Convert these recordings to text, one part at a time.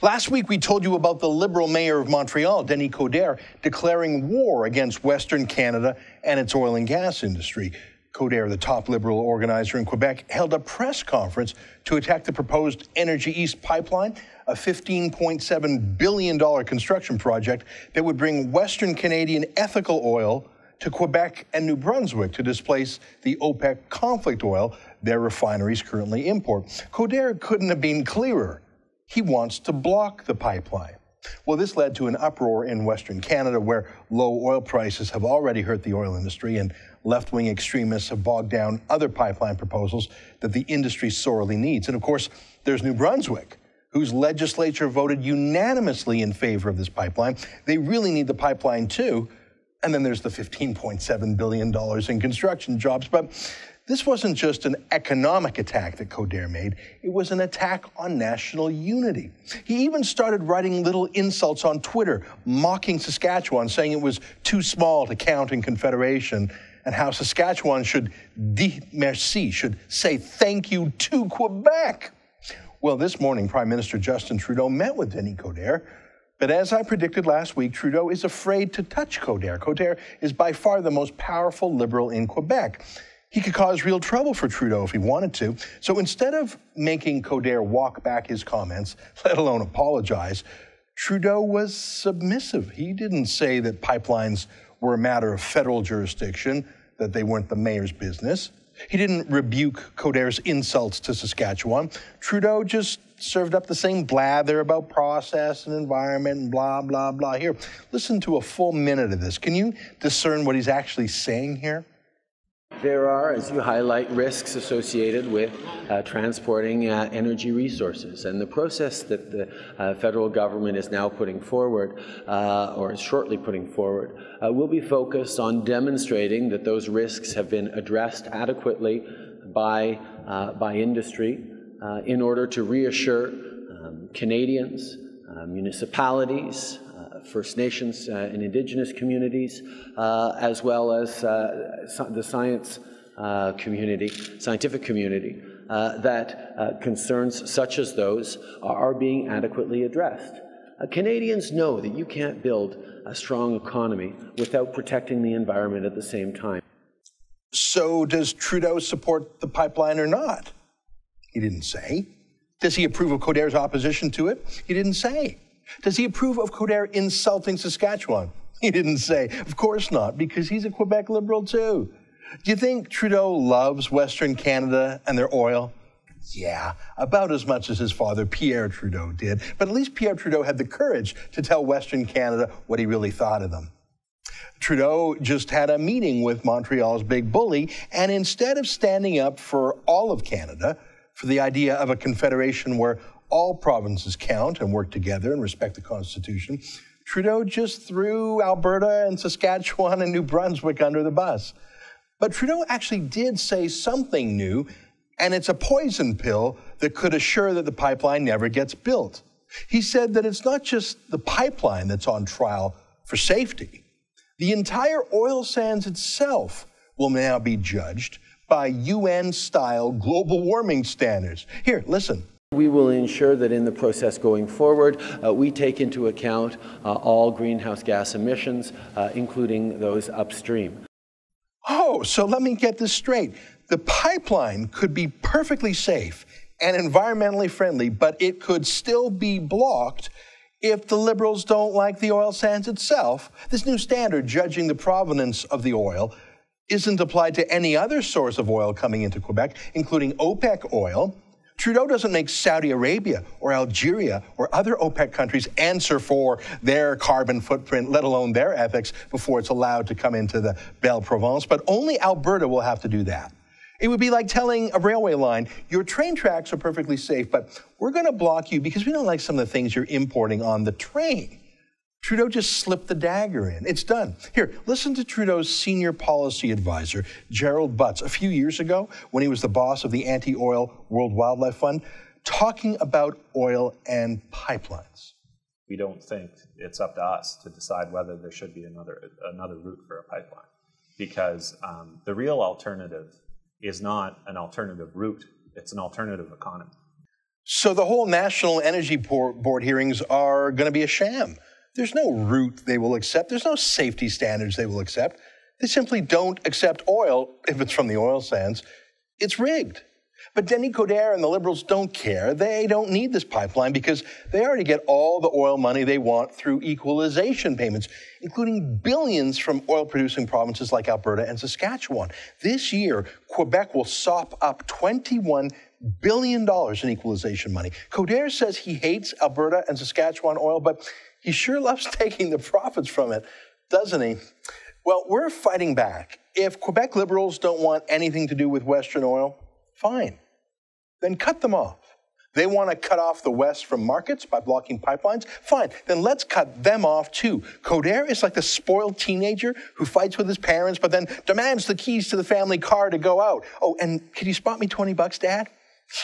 Last week, we told you about the Liberal mayor of Montreal, Denis Coderre, declaring war against Western Canada and its oil and gas industry. Coderre, the top Liberal organizer in Quebec, held a press conference to attack the proposed Energy East pipeline, a $15.7 billion construction project that would bring Western Canadian ethical oil to Quebec and New Brunswick to displace the OPEC conflict oil their refineries currently import. Coderre couldn't have been clearer. He wants to block the pipeline. Well, this led to an uproar in Western Canada where low oil prices have already hurt the oil industry and left-wing extremists have bogged down other pipeline proposals that the industry sorely needs. And of course, there's New Brunswick, whose legislature voted unanimously in favor of this pipeline. They really need the pipeline too. And then there's the $15.7 billion in construction jobs. But this wasn't just an economic attack that Coderre made. It was an attack on national unity. He even started writing little insults on Twitter, mocking Saskatchewan, saying it was too small to count in Confederation, and how Saskatchewan should should say thank you to Quebec. Well, this morning, Prime Minister Justin Trudeau met with Denis Coderre. But as I predicted last week, Trudeau is afraid to touch Coderre. Coderre is by far the most powerful Liberal in Quebec. He could cause real trouble for Trudeau if he wanted to. So instead of making Coderre walk back his comments, let alone apologize, Trudeau was submissive. He didn't say that pipelines were a matter of federal jurisdiction, that they weren't the mayor's business. He didn't rebuke Coderre's insults to Saskatchewan. Trudeau just served up the same blather about process and environment and blah, blah, blah. Here, listen to a full minute of this. Can you discern what he's actually saying here? There are, as you highlight, risks associated with transporting energy resources. And the process that the federal government is now putting forward, or is shortly putting forward, will be focused on demonstrating that those risks have been addressed adequately by industry in order to reassure Canadians, municipalities, First Nations and Indigenous communities, as well as the scientific community, that concerns such as those are being adequately addressed. Canadians know that you can't build a strong economy without protecting the environment at the same time. So does Trudeau support the pipeline or not? He didn't say. Does he approve of Coderre's opposition to it? He didn't say. Does he approve of Coderre insulting Saskatchewan? He didn't say. Of course not, because he's a Quebec Liberal too. Do you think Trudeau loves Western Canada and their oil? Yeah, about as much as his father, Pierre Trudeau, did. But at least Pierre Trudeau had the courage to tell Western Canada what he really thought of them. Trudeau just had a meeting with Montreal's big bully, and instead of standing up for all of Canada, for the idea of a confederation where all provinces count and work together and respect the Constitution, Trudeau just threw Alberta and Saskatchewan and New Brunswick under the bus. But Trudeau actually did say something new, and it's a poison pill that could assure that the pipeline never gets built. He said that it's not just the pipeline that's on trial for safety. The entire oil sands itself will now be judged by UN-style global warming standards. Here, listen. We will ensure that in the process going forward, we take into account all greenhouse gas emissions, including those upstream. Oh, so let me get this straight. The pipeline could be perfectly safe and environmentally friendly, but it could still be blocked if the Liberals don't like the oil sands itself. This new standard judging the provenance of the oil isn't applied to any other source of oil coming into Quebec, including OPEC oil. Trudeau doesn't make Saudi Arabia or Algeria or other OPEC countries answer for their carbon footprint, let alone their ethics, before it's allowed to come into the Belle Province. But only Alberta will have to do that. It would be like telling a railway line, your train tracks are perfectly safe, but we're going to block you because we don't like some of the things you're importing on the train. Trudeau just slipped the dagger in. It's done. Here, listen to Trudeau's senior policy advisor, Gerald Butts, a few years ago when he was the boss of the Anti-Oil World Wildlife Fund, talking about oil and pipelines. We don't think it's up to us to decide whether there should be another route for a pipeline, because the real alternative is not an alternative route, it's an alternative economy. So the whole National Energy Board hearings are going to be a sham. There's no route they will accept. There's no safety standards they will accept. They simply don't accept oil if it's from the oil sands. It's rigged. But Denis Coderre and the Liberals don't care. They don't need this pipeline because they already get all the oil money they want through equalization payments, including billions from oil-producing provinces like Alberta and Saskatchewan. This year, Quebec will sop up $21 billion in equalization money. Coderre says he hates Alberta and Saskatchewan oil, but he sure loves taking the profits from it, doesn't he? Well, we're fighting back. If Quebec Liberals don't want anything to do with Western oil, fine. Then cut them off. They want to cut off the West from markets by blocking pipelines? Fine, then let's cut them off too. Coderre is like the spoiled teenager who fights with his parents but then demands the keys to the family car to go out. Oh, and can you spot me $20, Dad?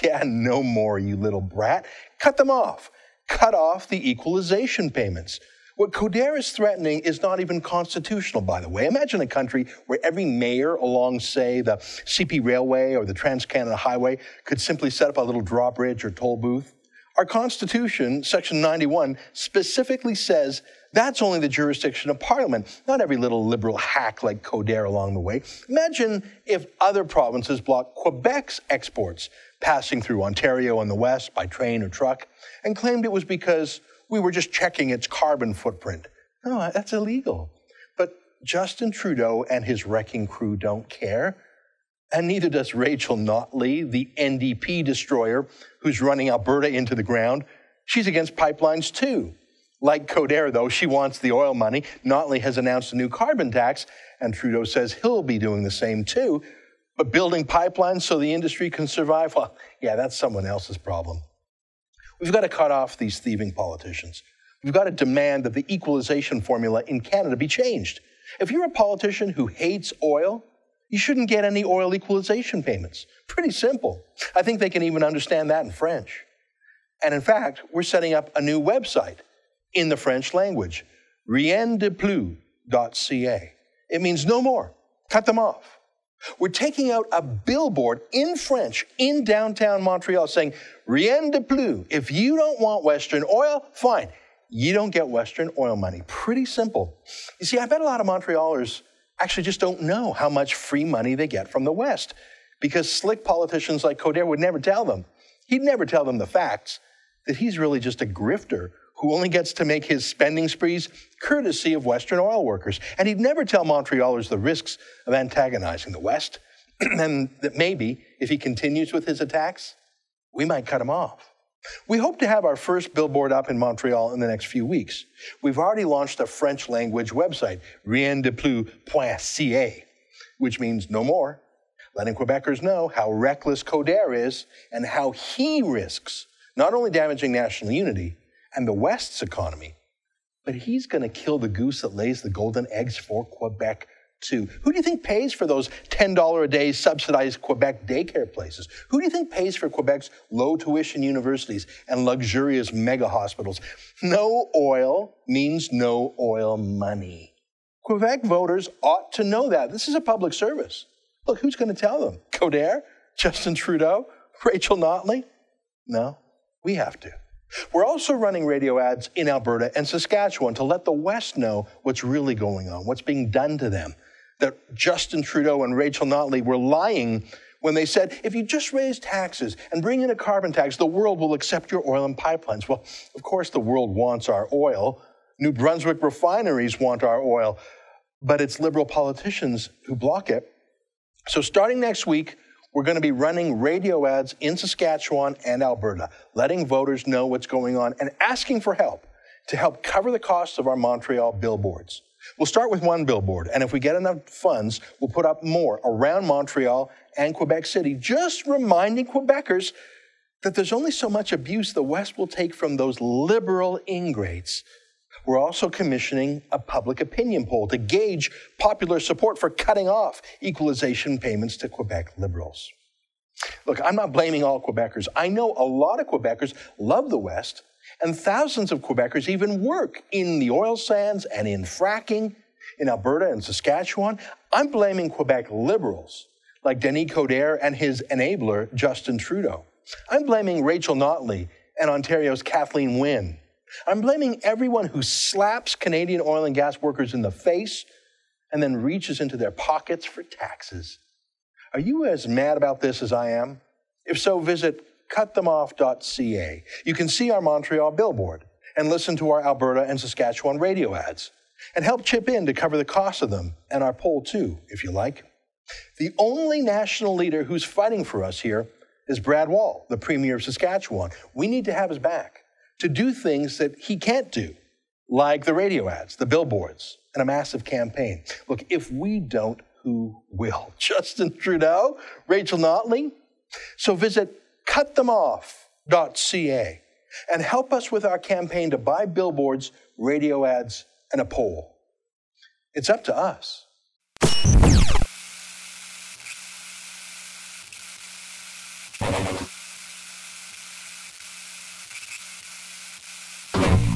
Yeah, no more, you little brat. Cut them off. Cut off the equalization payments. What Coderre is threatening is not even constitutional, by the way. Imagine a country where every mayor along, say, the CP Railway or the Trans-Canada Highway could simply set up a little drawbridge or toll booth. Our Constitution, Section 91, specifically says that's only the jurisdiction of Parliament, not every little liberal hack like Coderre along the way. Imagine if other provinces blocked Quebec's exports passing through Ontario in the West by train or truck and claimed it was because we were just checking its carbon footprint. No, that's illegal. But Justin Trudeau and his wrecking crew don't care. And neither does Rachel Notley, the NDP destroyer who's running Alberta into the ground. She's against pipelines too. Like Coderre, though, she wants the oil money. Notley has announced a new carbon tax, and Trudeau says he'll be doing the same too. But building pipelines so the industry can survive, well, yeah, that's someone else's problem. We've got to cut off these thieving politicians. We've got to demand that the equalization formula in Canada be changed. If you're a politician who hates oil, you shouldn't get any oil equalization payments. Pretty simple. I think they can even understand that in French. And in fact, we're setting up a new website in the French language, riendeplu.ca. It means no more. Cut them off. We're taking out a billboard in French in downtown Montreal saying, rien de plus. If you don't want Western oil, fine. You don't get Western oil money. Pretty simple. You see, I bet a lot of Montrealers actually just don't know how much free money they get from the West because slick politicians like Coderre would never tell them. He'd never tell them the facts, that he's really just a grifter who only gets to make his spending sprees courtesy of Western oil workers. And he'd never tell Montrealers the risks of antagonizing the West, and that maybe, if he continues with his attacks, we might cut him off. We hope to have our first billboard up in Montreal in the next few weeks. We've already launched a French language website, riendeplu.ca, which means no more, letting Quebecers know how reckless Coderre is and how he risks not only damaging national unity and the West's economy, but he's going to kill the goose that lays the golden eggs for Quebec too. Who do you think pays for those $10 a day subsidized Quebec daycare places? Who do you think pays for Quebec's low tuition universities and luxurious mega hospitals? No oil means no oil money. Quebec voters ought to know that. This is a public service. Look, who's going to tell them? Coderre? Justin Trudeau? Rachel Notley? No, we have to. We're also running radio ads in Alberta and Saskatchewan to let the West know what's really going on, what's being done to them. That Justin Trudeau and Rachel Notley were lying when they said, if you just raise taxes and bring in a carbon tax, the world will accept your oil and pipelines. Well, of course the world wants our oil. New Brunswick refineries want our oil, but it's Liberal politicians who block it. So starting next week, we're going to be running radio ads in Saskatchewan and Alberta, letting voters know what's going on and asking for help to help cover the costs of our Montreal billboards. We'll start with one billboard, and if we get enough funds, we'll put up more around Montreal and Quebec City, just reminding Quebecers that there's only so much abuse the West will take from those liberal ingrates. We're also commissioning a public opinion poll to gauge popular support for cutting off equalization payments to Quebec Liberals. Look, I'm not blaming all Quebecers. I know a lot of Quebecers love the West, and thousands of Quebecers even work in the oil sands and in fracking in Alberta and Saskatchewan. I'm blaming Quebec Liberals like Denis Coderre and his enabler, Justin Trudeau. I'm blaming Rachel Notley and Ontario's Kathleen Wynne. I'm blaming everyone who slaps Canadian oil and gas workers in the face and then reaches into their pockets for taxes. Are you as mad about this as I am? If so, visit cutthemoff.ca. You can see our Montreal billboard and listen to our Alberta and Saskatchewan radio ads, and help chip in to cover the cost of them, and our poll too, if you like. The only national leader who's fighting for us here is Brad Wall, the Premier of Saskatchewan. We need to have his back to do things that he can't do, like the radio ads, the billboards, and a massive campaign. Look, if we don't, who will? Justin Trudeau? Rachel Notley? So visit cutthemoff.ca and help us with our campaign to buy billboards, radio ads, and a poll. It's up to us.